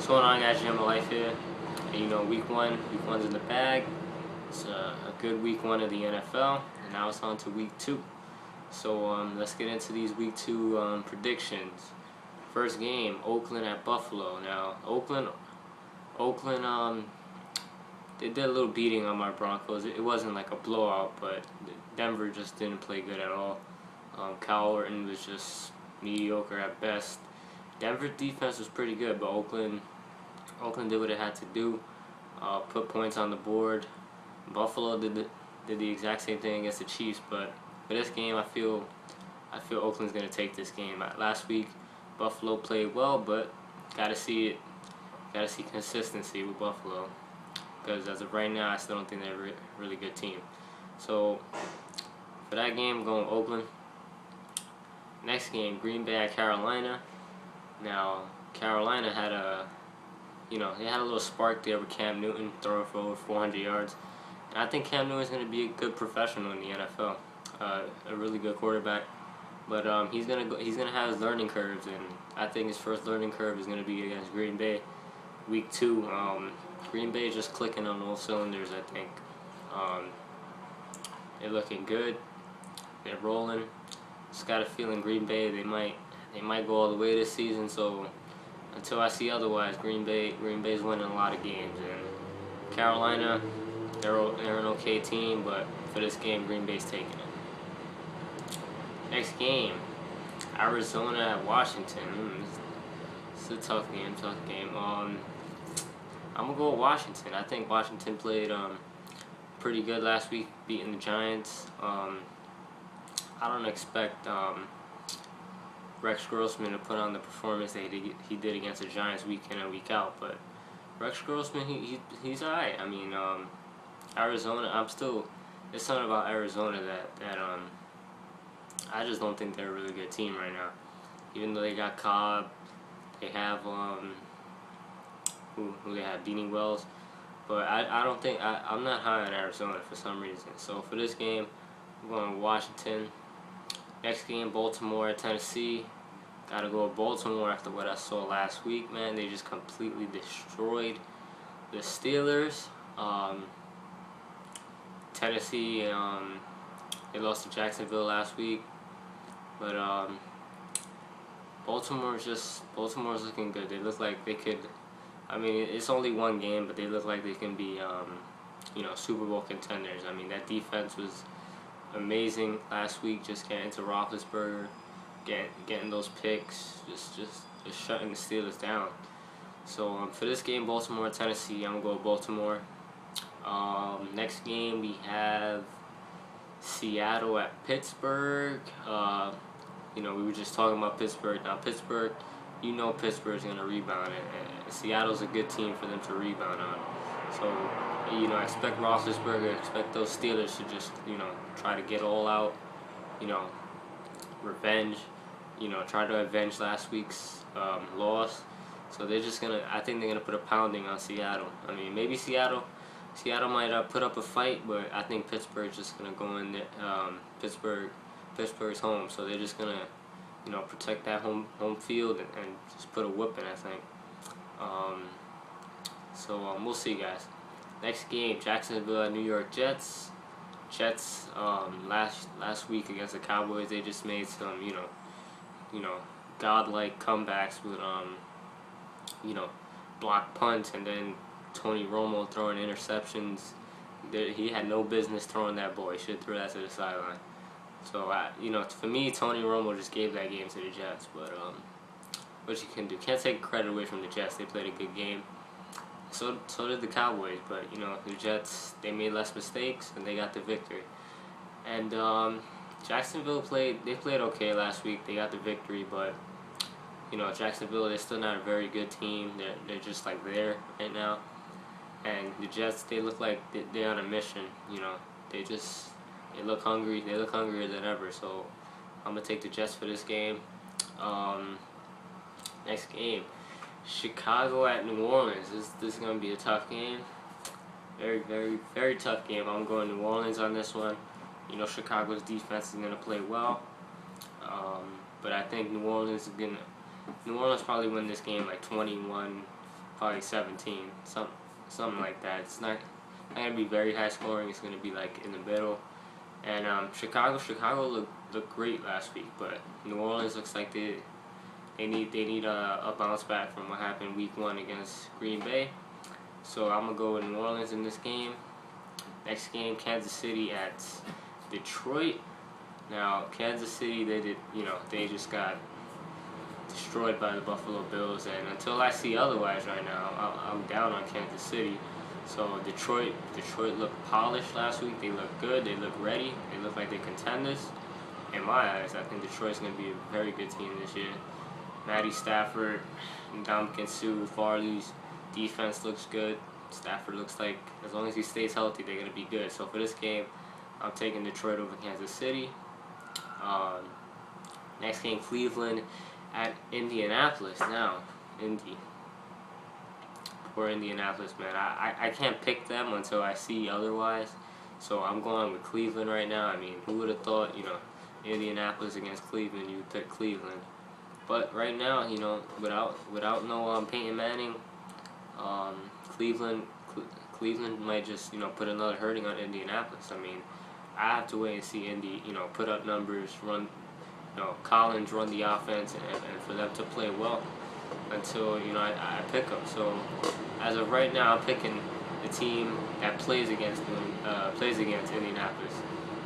What's going on, guys? Jim Life here. And, week one's in the bag. It's a good week one of the NFL, and now it's on to week two. So let's get into these week two predictions. First game, Oakland at Buffalo. Now Oakland, they did a little beating on my Broncos. It wasn't like a blowout, but Denver just didn't play good at all. Kyle Orton was just mediocre at best. Denver's defense was pretty good, but Oakland did what it had to do, put points on the board. Buffalo did the exact same thing against the Chiefs, but for this game, I feel Oakland's gonna take this game. Last week, Buffalo played well, but gotta see consistency with Buffalo, because as of right now, I still don't think they're a really good team. So for that game, I'm going Oakland. Next game, Green Bay at Carolina. Now Carolina had they had a little spark there with Cam Newton throwing for over 400 yards. And I think Cam Newton's going to be a good professional in the NFL, a really good quarterback. But he's gonna have his learning curves, and I think his first learning curve is going to be against Green Bay, week two. Green Bay is just clicking on all cylinders. I think they're looking good. They're rolling. Just got a feeling Green Bay they might go all the way this season. So until I see otherwise, Green Bay's winning a lot of games. And Carolina, they're an okay team, but for this game, Green Bay's taking it. Next game, Arizona at Washington. It's a tough game. I'm gonna go with Washington. I think Washington played pretty good last week, beating the Giants. I don't expect Rex Grossman to put on the performance that he did against the Giants week in and week out, but Rex Grossman, he's alright. I mean, Arizona, there's something about Arizona that I just don't think they're a really good team right now. Even though they got Cobb, they have who they have, Beanie Wells, but I don't think I'm not high on Arizona for some reason. So for this game, I'm going with Washington. Next game, Baltimore at Tennessee. Gotta go with Baltimore after what I saw last week, man. They just completely destroyed the Steelers. Tennessee, they lost to Jacksonville last week, but Baltimore's looking good. They look like they could. I mean, it's only one game, but they look like they can be, Super Bowl contenders. I mean, that defense was amazing last week, just getting to Roethlisberger, getting those picks, just shutting the Steelers down. So for this game, Baltimore, Tennessee, I'm gonna go with Baltimore. Next game we have Seattle at Pittsburgh. We were just talking about Pittsburgh. Now Pittsburgh, Pittsburgh's gonna rebound, and Seattle's a good team for them to rebound on. So expect Roethlisberger, expect those Steelers to just, try to get all out, revenge, try to avenge last week's loss. So I think they're gonna put a pounding on Seattle. I mean, maybe Seattle might put up a fight, but I think Pittsburgh's just gonna go in there. Pittsburgh's home, so they're just gonna, protect that home field and just put a whooping, I think. We'll see, guys. Next game, Jacksonville at New York Jets. Jets, last week against the Cowboys, they just made some, godlike comebacks with, block punts, and then Tony Romo throwing interceptions. He had no business throwing that ball. He should throw that to the sideline. So, for me, Tony Romo just gave that game to the Jets. But what you can do, can't take credit away from the Jets. They played a good game. So did the Cowboys, but the Jets, they made less mistakes and they got the victory. And Jacksonville played okay last week. They got the victory, but Jacksonville, they're still not a very good team. They're just like there right now. And the Jets, they look like they're on a mission. They look hungry. They look hungrier than ever. So I'm gonna take the Jets for this game. Next game, Chicago at New Orleans. This is gonna be a tough game. Very, very, very tough game. I'm going New Orleans on this one. Chicago's defense is gonna play well, but I think New Orleans probably win this game like 21 probably 17, something like that. It's not gonna be very high scoring. It's gonna be like in the middle. And Chicago looked great last week, but New Orleans looks like they need a bounce back from what happened week 1 against Green Bay. So I'm gonna go with New Orleans in this game. Next game, Kansas City at Detroit. Now Kansas City, they just got destroyed by the Buffalo Bills, and until I see otherwise right now, I'm down on Kansas City. So Detroit looked polished last week. They look good. They look ready. They look like they're contenders. In my eyes, I think Detroit's going to be a very good team this year. Matty Stafford, Ndamukong Suh, Farley's defense looks good. Stafford looks like, as long as he stays healthy, they're going to be good. So for this game, I'm taking Detroit over Kansas City. Next game, Cleveland at Indianapolis. Now, Indy. Poor Indianapolis, man. I can't pick them until I see otherwise. So I'm going with Cleveland right now. I mean, who would have thought, Indianapolis against Cleveland, you would pick Cleveland. But right now, without no Peyton Manning, Cleveland might just, put another hurting on Indianapolis. I mean, I have to wait and see Indy, put up numbers, run, Collins run the offense, and for them to play well until, I pick them. So as of right now, I'm picking the team that plays against Indianapolis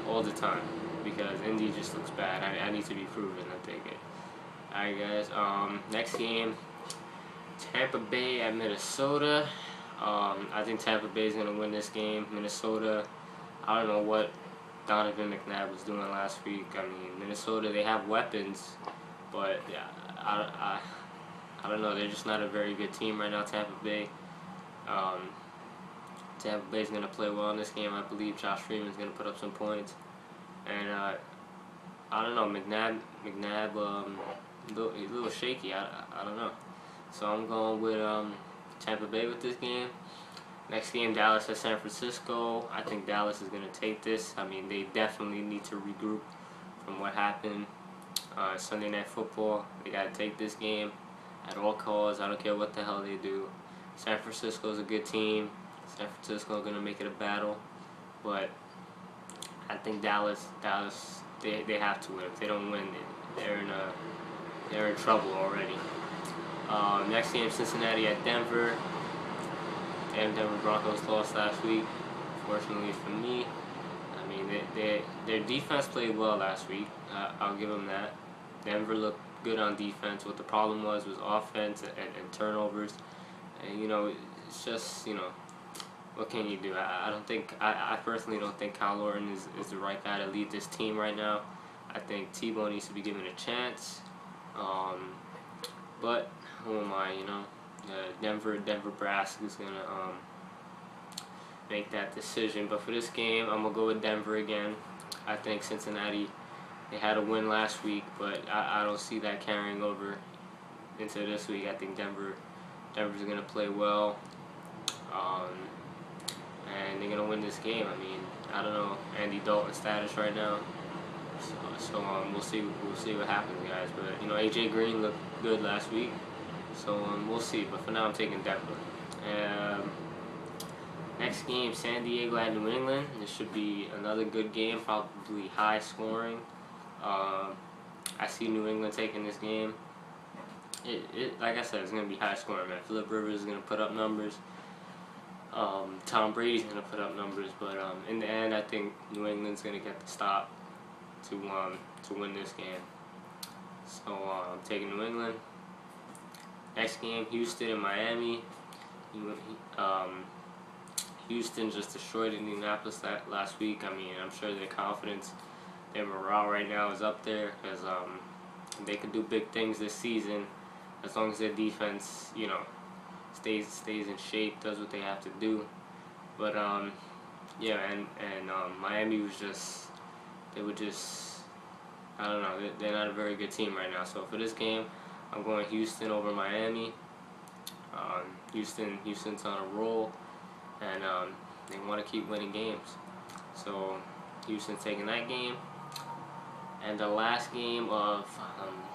all the time because Indy just looks bad. I need to be proven, I think it. Alright guys, next game, Tampa Bay at Minnesota. I think Tampa Bay is going to win this game. Minnesota, I don't know what Donovan McNabb was doing last week. I mean, Minnesota, they have weapons, but yeah, I don't know. They're just not a very good team right now, Tampa Bay. Tampa Bay's going to play well in this game. I believe Josh Freeman's going to put up some points. And I don't know, McNabb, he's a little shaky. I don't know. So I'm going with Tampa Bay with this game. Next game, Dallas at San Francisco. I think Dallas is going to take this. I mean, they definitely need to regroup from what happened Sunday Night Football. They got to take this game at all costs. I don't care what the hell they do. San Francisco is a good team. San Francisco is going to make it a battle. But I think Dallas, they have to win. If they don't win, they're in trouble already. Next game, Cincinnati at Denver. Denver Broncos lost last week, fortunately for me. I mean, their defense played well last week. I'll give them that. Denver looked good on defense. What the problem was offense and turnovers. And, it's just, what can you do? I personally don't think Kyle Orton is the right guy to lead this team right now. I think Tebow needs to be given a chance. But who am I, Denver brass is going to make that decision. But for this game, I'm going to go with Denver again. I think Cincinnati, they had a win last week, but I don't see that carrying over into this week. I think Denver's going to play well. And they're going to win this game. I mean, I don't know Andy Dalton's status right now. So we'll see what happens, guys. But, AJ Green looked good last week. So we'll see, but for now I'm taking Denver. Next game, San Diego at New England. This should be another good game, probably high scoring. I see New England taking this game. Like I said, it's going to be high scoring, man. Phillip Rivers is going to put up numbers. Tom Brady's going to put up numbers, but in the end, I think New England's going to get the stop to win this game. So I'm taking New England. Next game, Houston and Miami. Houston just destroyed Indianapolis last week. I mean, I'm sure their confidence, their morale right now is up there because they can do big things this season as long as their defense, stays in shape, does what they have to do. But yeah, and Miami was just, I don't know, they're not a very good team right now. So for this game, I'm going Houston over Miami. Houston's on a roll, and they want to keep winning games. So Houston's taking that game. And the last game of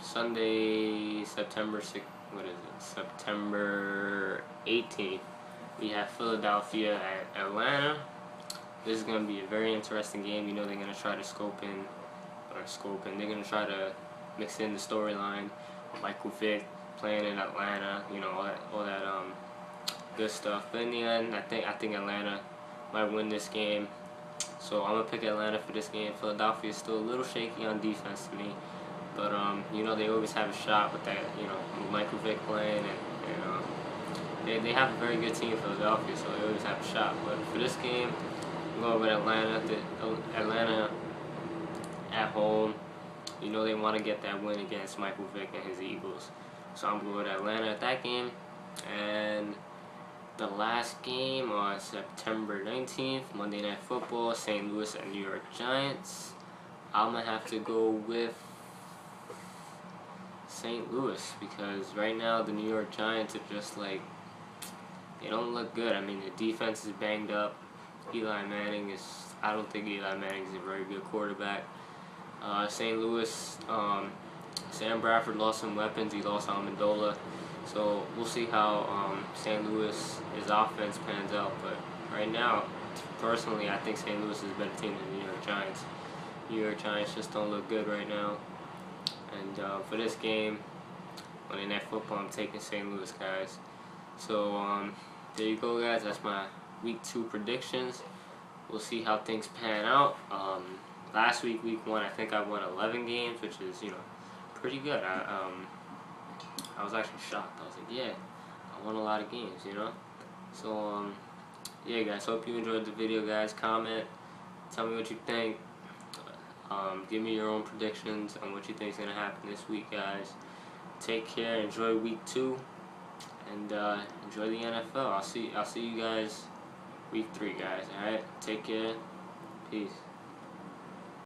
Sunday, September 6th, September 18th, we have Philadelphia at Atlanta. This is going to be a very interesting game. You know they're going to try to they're going to try to mix in the storyline. Michael Vick playing in Atlanta, you know, all that good stuff. But in the end, I think Atlanta might win this game. So I'm gonna pick Atlanta for this game. Philadelphia is still a little shaky on defense to me, but you know they always have a shot with that. You know, with Michael Vick playing, and they have a very good team, Philadelphia, so they always have a shot. But for this game, I'm going with Atlanta. Atlanta at home. You know they want to get that win against Michael Vick and his Eagles. So I'm going with Atlanta at that game. And the last game on September 19th, Monday Night Football, St. Louis and New York Giants. I'm going to have to go with St. Louis because right now the New York Giants are just like, they don't look good. I mean, the defense is banged up. I don't think Eli Manning is a very good quarterback. St. Louis, Sam Bradford lost some weapons. He lost Amendola. So we'll see how St. Louis' offense pans out. But right now, personally, I think St. Louis is a better team than the New York Giants. New York Giants just don't look good right now. And for this game, Monday Night Football, I'm taking St. Louis, guys. So there you go, guys. That's my Week 2 predictions. We'll see how things pan out. Last week, Week 1, I think I won 11 games, which is, you know, pretty good. I was actually shocked. I was like, yeah, I won a lot of games, you know? So, yeah, guys, hope you enjoyed the video, guys. Comment, tell me what you think. Give me your own predictions on what you think is going to happen this week, guys. Take care, enjoy Week 2, and enjoy the NFL. I'll see you guys Week 3, guys, alright? Take care. Peace.